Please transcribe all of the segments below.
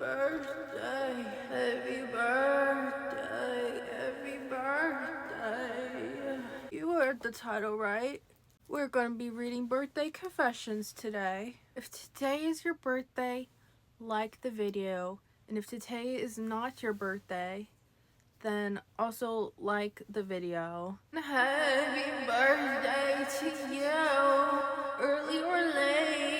birthday, happy birthday, happy birthday. You heard the title, right? We're going to be reading birthday confessions today. If today is your birthday, like the video. And if today is not your birthday, then also like the video. Happy birthday to you, early or late.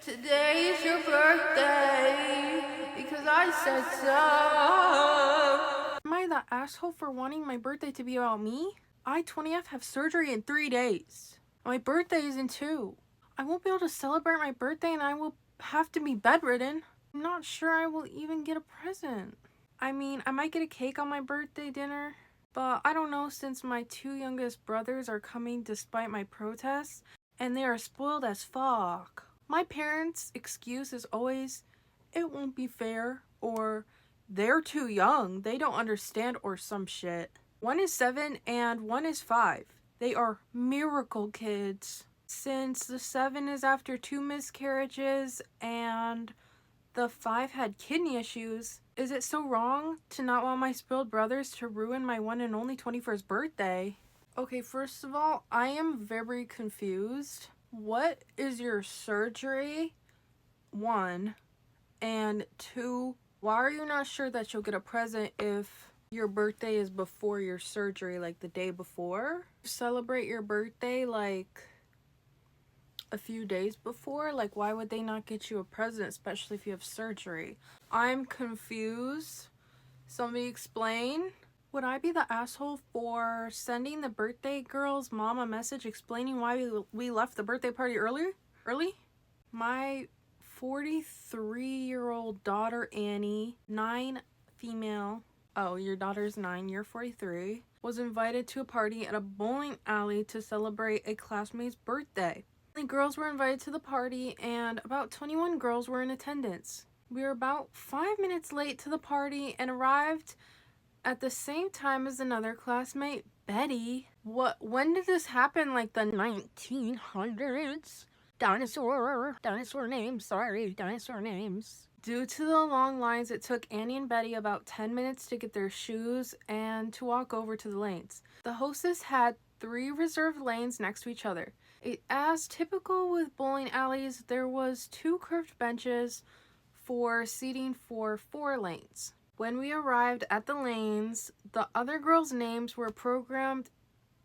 Today is your birthday because I said so. Am I the asshole for wanting my birthday to be about me? I, 20th, have surgery in 3 days. My birthday is in 2. I won't be able to celebrate my birthday and I will have to be bedridden. I'm not sure I will even get a present. I mean, I might get a cake on my birthday dinner, but I don't know since my 2 youngest brothers are coming despite my protests, and they are spoiled as fuck. My parents' excuse is always, it won't be fair, or they're too young, they don't understand, or some shit. 1 is 7 and 1 is 5. They are miracle kids. Since the 7 is after 2 miscarriages and the 5 had kidney issues, is it so wrong to not want my spoiled brothers to ruin my one and only 21st birthday? Okay, first of all, I am very confused. What is your surgery? 1. And 2, why are you not sure that you'll get a present if your birthday is before your surgery, like the day before? Celebrate your birthday like a few days before? Like, why would they not get you a present, especially if you have surgery? I'm confused. Somebody explain. Would I be the asshole for sending the birthday girl's mom a message explaining why we left the birthday party early? My 43-year-old daughter Annie, 9 female, oh, your daughter's 9, you're 43, was invited to a party at a bowling alley to celebrate a classmate's birthday. The girls were invited to the party and about 21 girls were in attendance. We were about 5 minutes late to the party and arrived at the same time as another classmate, Betty. When did this happen? Like the 1900s? Dinosaur names, sorry, dinosaur names. Due to the long lines, it took Annie and Betty about 10 minutes to get their shoes and to walk over to the lanes. The hostess had 3 reserved lanes next to each other. As typical with bowling alleys, there was 2 curved benches for seating for 4 lanes. When we arrived at the lanes, the other girls' names were programmed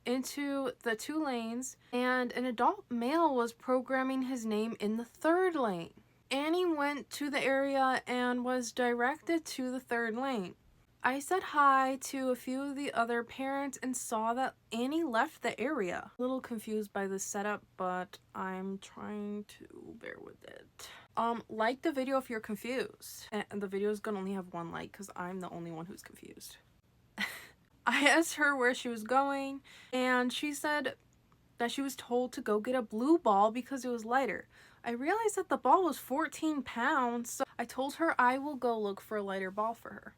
into the 2 lanes, and an adult male was programming his name in the 3rd lane. Annie went to the area and was directed to the 3rd lane. I said hi to a few of the other parents and saw that Annie left the area. A little confused by this setup, but I'm trying to bear with it. Like the video if you're confused. And the video is gonna only have 1 like because I'm the only one who's confused. I asked her where she was going, and she said that she was told to go get a blue ball because it was lighter. I realized that the ball was 14 pounds, so I told her I will go look for a lighter ball for her.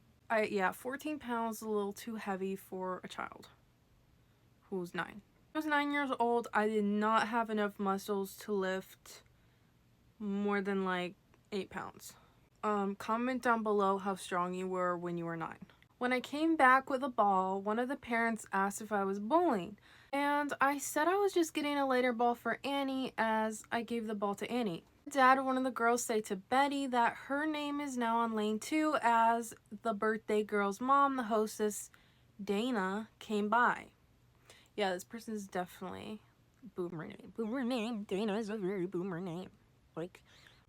14 pounds is a little too heavy for a child who's 9. I was 9 years old. I did not have enough muscles to lift more than like 8 pounds. Comment down below how strong you were when you were 9. When I came back with a ball, one of the parents asked if I was bowling, and I said I was just getting a lighter ball for Annie as I gave the ball to Annie. Dad, one of the girls, say to Betty that her name is now on lane 2 as the birthday girl's mom, the hostess, Dana, came by. Yeah, this person is definitely boomer name. Boomer name. Dana is a very boomer name. Like,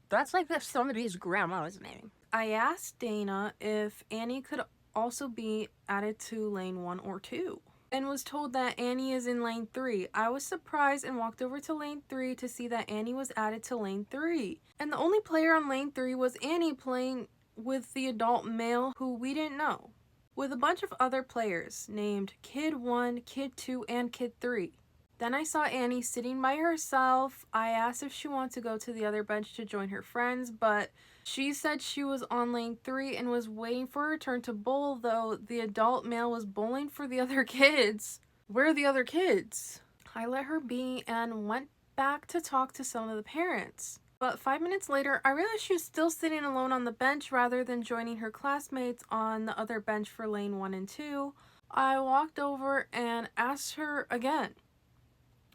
that's like somebody's grandma's name. I asked Dana if Annie could also be added to lane 1 or 2 and was told that Annie is in lane 3. I was surprised and walked over to lane 3 to see that Annie was added to lane 3. And the only player on lane 3 was Annie playing with the adult male who we didn't know, with a bunch of other players named Kid 1, Kid 2, and Kid 3. Then I saw Annie sitting by herself. I asked if she wanted to go to the other bench to join her friends, but she said she was on lane 3 and was waiting for her turn to bowl, though the adult male was bowling for the other kids. Where are the other kids? I let her be and went back to talk to some of the parents. But 5 minutes later, I realized she was still sitting alone on the bench rather than joining her classmates on the other bench for lane 1 and 2. I walked over and asked her again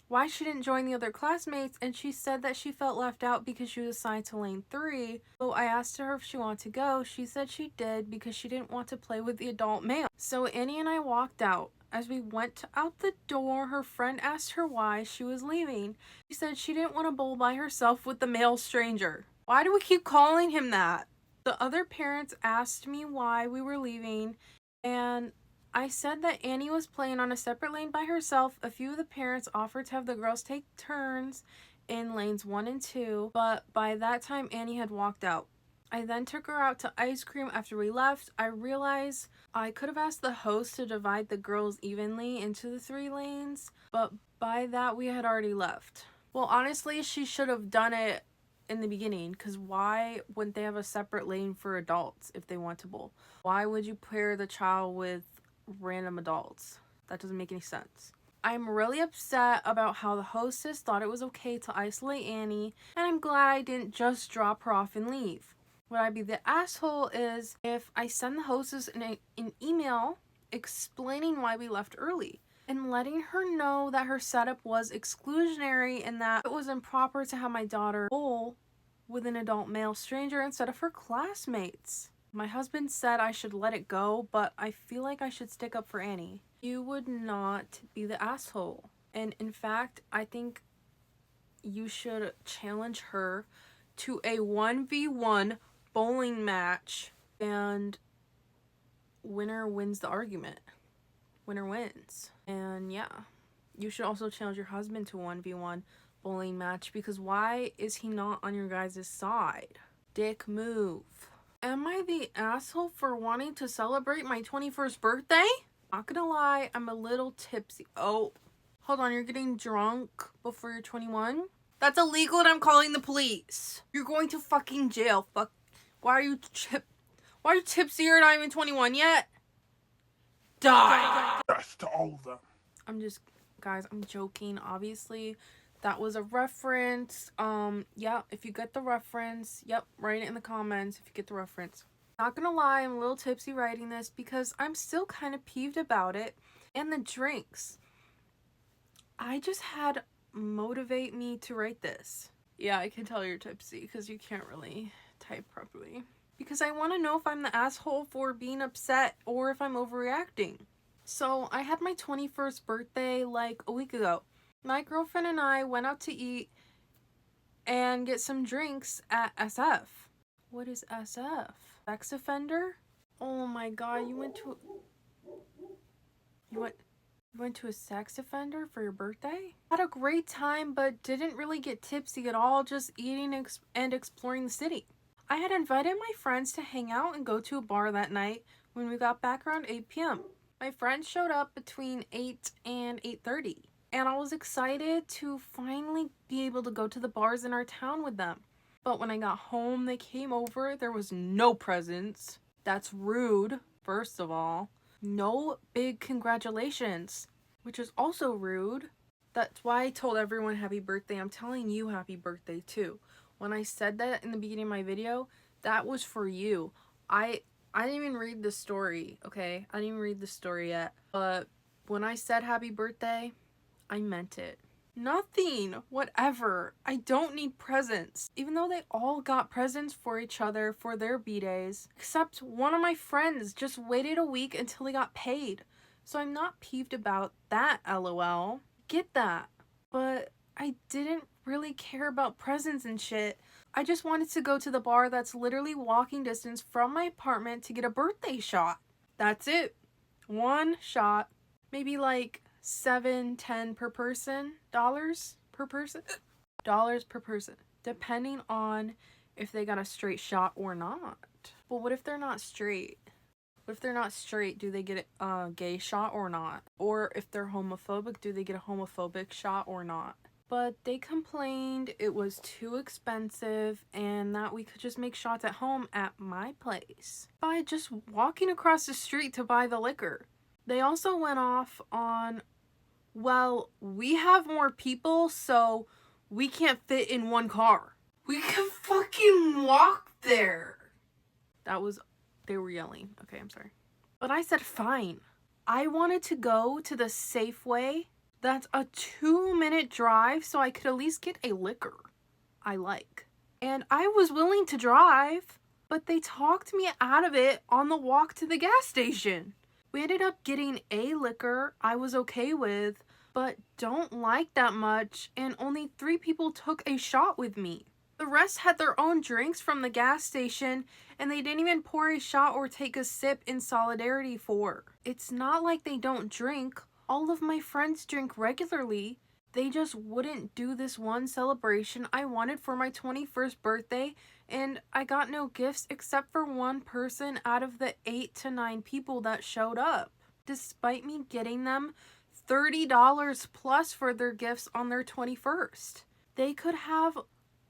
why she didn't join the other classmates, and she said that she felt left out because she was assigned to lane 3. So I asked her if she wanted to go. She said she did because she didn't want to play with the adult male. So Annie and I walked out. As we went out the door, her friend asked her why she was leaving. She said she didn't want to bowl by herself with the male stranger. Why do we keep calling him that? The other parents asked me why we were leaving, and I said that Annie was playing on a separate lane by herself. A few of the parents offered to have the girls take turns in lanes 1 and 2, but by that time Annie had walked out. I then took her out to ice cream after we left. I realized I could have asked the host to divide the girls evenly into the 3 lanes, but by that we had already left. Well, honestly, she should have done it in the beginning, because why wouldn't they have a separate lane for adults if they want to bowl? Why would you pair the child with random adults? That doesn't make any sense. I'm really upset about how the hostess thought it was okay to isolate Annie, and I'm glad I didn't just drop her off and leave. What I'd be the asshole is if I send the hostess an email explaining why we left early and letting her know that her setup was exclusionary and that it was improper to have my daughter bowl with an adult male stranger instead of her classmates. My husband said I should let it go, but I feel like I should stick up for Annie. You would not be the asshole. And in fact, I think you should challenge her to a 1v1 bowling match, and winner wins the argument. Winner wins. And yeah, you should also challenge your husband to a 1v1 bowling match, because why is he not on your guys' side? Dick move. Am I the asshole for wanting to celebrate my 21st birthday? Not gonna lie, I'm a little tipsy. Oh, hold on, you're getting drunk before you're 21? That's illegal and I'm calling the police. You're going to fucking jail. Fuck. Why are you tipsy? You're not even 21 yet? Die. That's to all of them. I'm just, guys, I'm joking. Obviously, that was a reference. Yeah, if you get the reference, yep, write it in the comments if you get the reference. Not gonna lie, I'm a little tipsy writing this because I'm still kind of peeved about it. And the drinks. I just had motivate me to write this. Yeah, I can tell you're tipsy because you can't really type properly. Because I want to know if I'm the asshole for being upset or if I'm overreacting. So I had my 21st birthday like a week ago. My girlfriend and I went out to eat and get some drinks at SF. What is SF? Sex offender? Oh my god, you went to a sex offender for your birthday? Had a great time, but didn't really get tipsy at all, just eating and exploring the city. I had invited my friends to hang out and go to a bar that night when we got back around 8 p.m. My friends showed up between 8 and 8:30, and I was excited to finally be able to go to the bars in our town with them. But when I got home, they came over, there was no presents. That's rude, first of all. No big congratulations, which is also rude. That's why I told everyone happy birthday. I'm telling you happy birthday too. When I said that in the beginning of my video, that was for you. I didn't even read the story, okay? I didn't even read the story yet. But when I said happy birthday, I meant it. Nothing. Whatever. I don't need presents. Even though they all got presents for each other for their B-days. Except one of my friends just waited a week until he got paid. So I'm not peeved about that, LOL. Get that. But I didn't really care about presents and shit. I just wanted to go to the bar that's literally walking distance from my apartment to get a birthday shot. That's it. One shot. Maybe like $7-10 per person. Dollars per person. Depending on if they got a straight shot or not. But what if they're not straight? What if they're not straight? Do they get a gay shot or not? Or if they're homophobic, do they get a homophobic shot or not? But they complained it was too expensive and that we could just make shots at home at my place by just walking across the street to buy the liquor. They also went off on, well, we have more people, so we can't fit in one car. We can fucking walk there. They were yelling. Okay, I'm sorry. But I said, fine. I wanted to go to the Safeway. That's a 2-minute drive, so I could at least get a liquor I like. And I was willing to drive, but they talked me out of it on the walk to the gas station. We ended up getting a liquor I was okay with, but don't like that much, and only 3 people took a shot with me. The rest had their own drinks from the gas station, and they didn't even pour a shot or take a sip in solidarity for. It's not like they don't drink. All of my friends drink regularly. They just wouldn't do this one celebration I wanted for my 21st birthday, and I got no gifts except for one person out of the 8 to 9 people that showed up. Despite me getting them $30 plus for their gifts on their 21st. They could have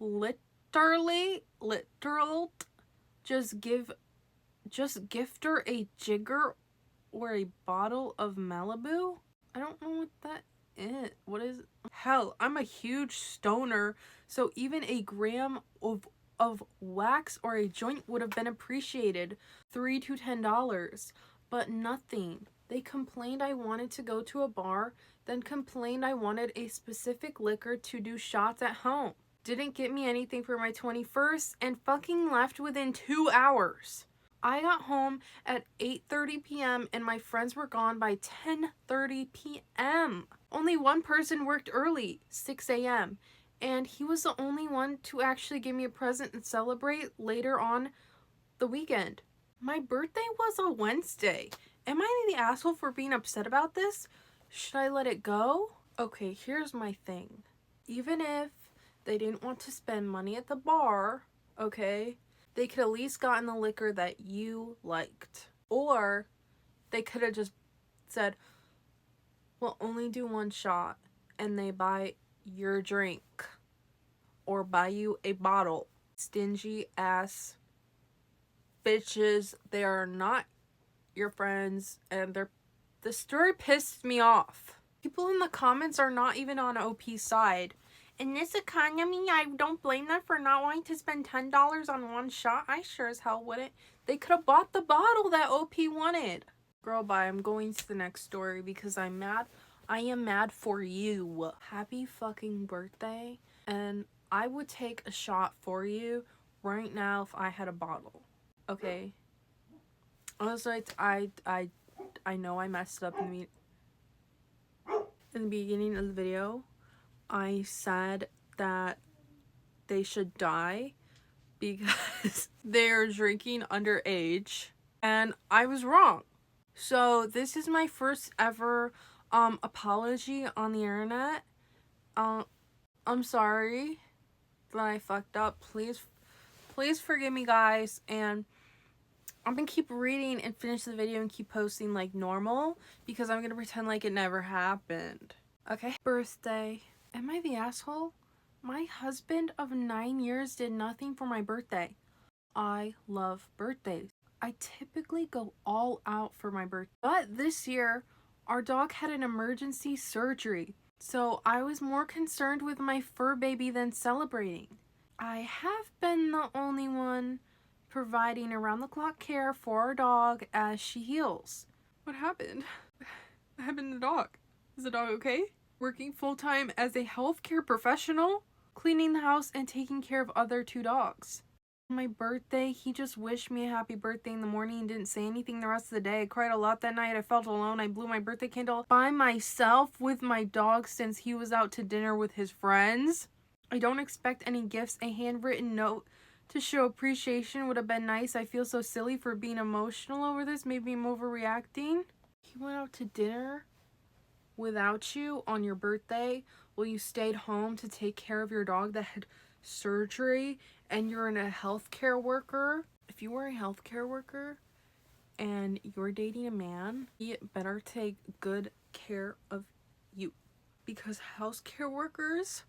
literal just gift her a jigger or a bottle of Malibu. I don't know what that is. What is? Hell, I'm a huge stoner, so even a gram of wax or a joint would have been appreciated. $3 to $10, but nothing. They complained I wanted to go to a bar, then complained I wanted a specific liquor to do shots at home. Didn't get me anything for my 21st and fucking left within 2 hours. I got home at 8:30 p.m. and my friends were gone by 10:30 p.m. Only one person worked early, 6 a.m., and he was the only one to actually give me a present and celebrate later on the weekend. My birthday was a Wednesday. Am I the asshole for being upset about this? Should I let it go? Okay, here's my thing. Even if they didn't want to spend money at the bar, okay, they could at least gotten the liquor that you liked. Or they could have just said, we'll only do one shot, and they buy your drink or buy you a bottle. Stingy ass bitches. They are not your friends, and the story pissed me off. People in the comments are not even on OP's side. In this economy, I don't blame them for not wanting to spend $10 on one shot. I sure as hell wouldn't. They could have bought the bottle that OP wanted. Girl, bye. I'm going to the next story because I'm mad. I am mad for you. Happy fucking birthday. And I would take a shot for you right now if I had a bottle. Okay? Also, I know I messed up in the beginning of the video. I said that they should die because they're drinking underage, and I was wrong. So this is my first ever apology on the internet. I'm sorry that I fucked up. Please forgive me, guys, and I'm gonna keep reading and finish the video and keep posting like normal because I'm gonna pretend like it never happened. Okay. Birthday. Am I the asshole? My husband of 9 years did nothing for my birthday. I love birthdays. I typically go all out for my birthday. But this year, our dog had an emergency surgery. So I was more concerned with my fur baby than celebrating. I have been the only one providing around-the-clock care for our dog as she heals. What happened? What happened to the dog? Is the dog okay? Working full-time as a healthcare professional, cleaning the house and taking care of other 2 dogs. On my birthday, he just wished me a happy birthday in the morning and didn't say anything the rest of the day. I cried a lot that night. I felt alone. I blew my birthday candle by myself with my dog since he was out to dinner with his friends. I don't expect any gifts. A handwritten note to show appreciation would have been nice. I feel so silly for being emotional over this. Maybe I'm overreacting. He went out to dinner without you on your birthday while you stayed home to take care of your dog that had surgery, and you're a healthcare worker. If you were a healthcare worker and you're dating a man, he better take good care of you, because healthcare workers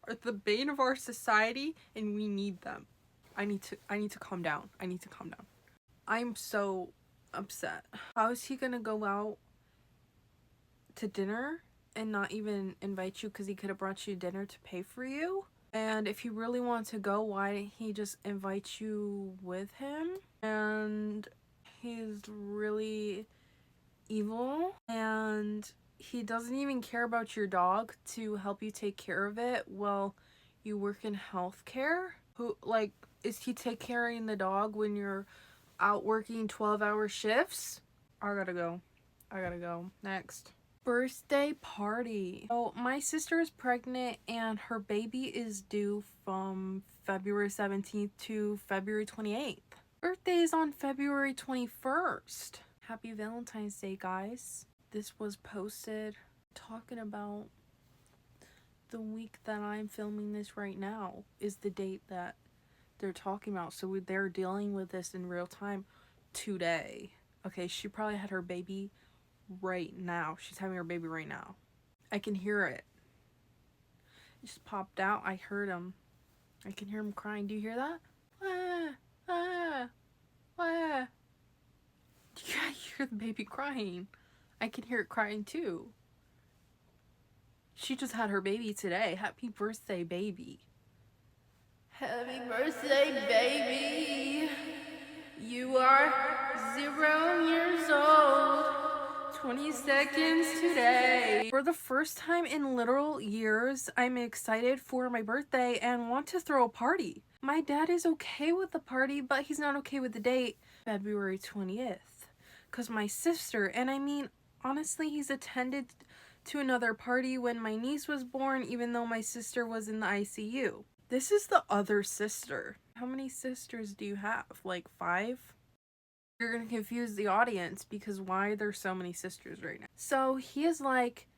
are the bane of our society and we need them. I need to calm down. I'm so upset. How is he gonna go out to dinner and not even invite you because he could have brought you dinner to pay for you? And if he really wants to go, why didn't he just invite you with him? And he's really evil, and he doesn't even care about your dog to help you take care of it. Well, you work in healthcare. Who, like, is he take caring the dog when you're out working 12-hour shifts? I gotta go. Next. Birthday party. Oh, my sister is pregnant and her baby is due from February 17th to February 28th. Birthday is on February 21st. Happy Valentine's Day, guys. This was posted talking about the week that I'm filming this right now is the date that they're talking about. So they're dealing with this in real time today. Okay, she probably had her baby right now. She's having her baby right now. I can hear it. It just popped out. I heard him. I can hear him crying. Do you hear that? Yeah, you hear the baby crying. I can hear it crying too. She just had her baby today. Happy birthday, baby. Happy birthday, baby. You are 0 years old. 20 seconds today. For the first time in literal years, I'm excited for my birthday and want to throw a party. My dad is okay with the party, but he's not okay with the date, February 20th. Because my sister, and I mean, honestly, he's attended to another party when my niece was born, even though my sister was in the ICU. This is the other sister. How many sisters do you have? Like 5? You're gonna confuse the audience because why are there so many sisters right now? So he is like,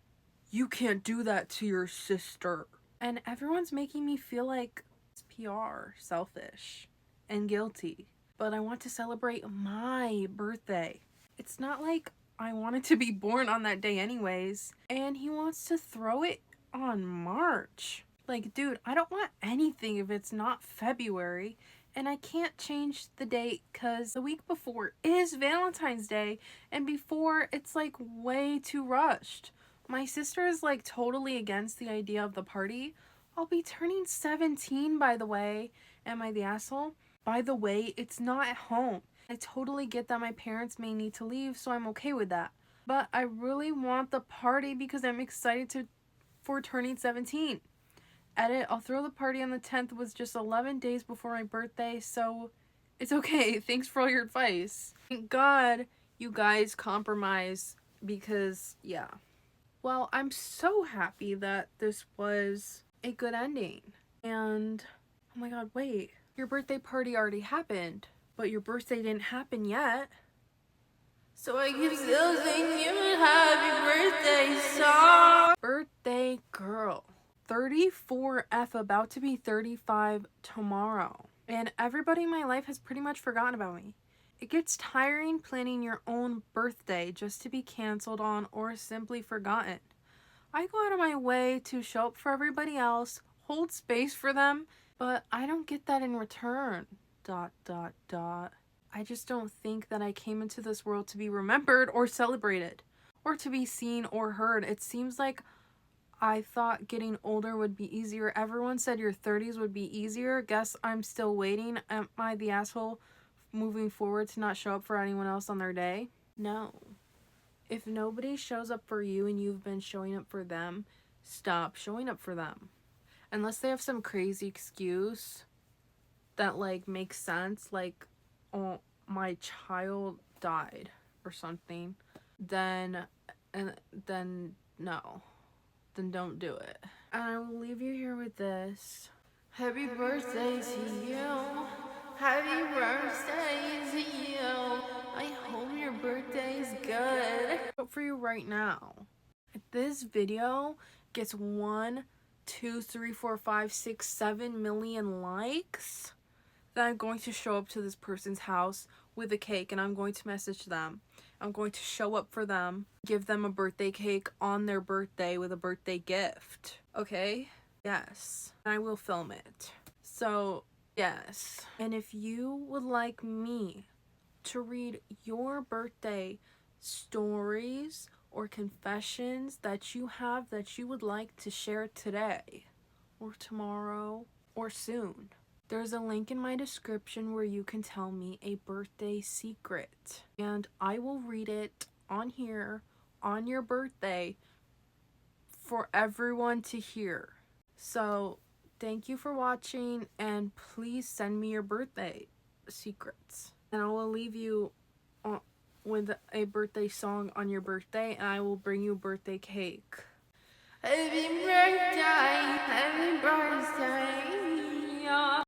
you can't do that to your sister. And everyone's making me feel like it's PR, selfish, and guilty. But I want to celebrate my birthday. It's not like I wanted to be born on that day anyways. And he wants to throw it on March. Like, dude, I don't want anything if it's not February. And I can't change the date because the week before is Valentine's Day. And before, it's like way too rushed. My sister is like totally against the idea of the party. I'll be turning 17, by the way. Am I the asshole? By the way, it's not at home. I totally get that my parents may need to leave, so I'm okay with that. But I really want the party because I'm excited for turning 17. Edit, I'll throw the party on the 10th. Was just 11 days before my birthday, so it's okay. Thanks for all your advice. Thank God you guys compromise because, yeah. Well, I'm so happy that this was a good ending. And, oh my god, wait. Your birthday party already happened, but your birthday didn't happen yet. So I can still sing you a happy birthday song. Birthday girl. 34F, about to be 35 tomorrow. And everybody in my life has pretty much forgotten about me. It gets tiring planning your own birthday just to be canceled on or simply forgotten. I go out of my way to show up for everybody else, hold space for them, but I don't get that in return. ... I just don't think that I came into this world to be remembered or celebrated, or to be seen or heard. It seems like I thought getting older would be easier. Everyone said your 30s would be easier. Guess I'm still waiting. Am I the asshole moving forward to not show up for anyone else on their day? No. If nobody shows up for you and you've been showing up for them, stop showing up for them. Unless they have some crazy excuse that like makes sense, like, oh, my child died or something, then no. Then don't do it. And I will leave you here with this. Happy birthday to you. Happy birthday to you. I hope your birthday is good. Hope for you right now. If this video gets 1, 2, 3, 4, 5, 6, 7 million likes, then I'm going to show up to this person's house with a cake and I'm going to message them. I'm going to show up for them, give them a birthday cake on their birthday with a birthday gift. Okay? Yes. I will film it. So, yes. And if you would like me to read your birthday stories or confessions that you have that you would like to share today or tomorrow or soon. There's a link in my description where you can tell me a birthday secret, and I will read it on here on your birthday for everyone to hear. So, thank you for watching, and please send me your birthday secrets. And I will leave you with a birthday song on your birthday, and I will bring you birthday cake. Happy birthday, happy birthday.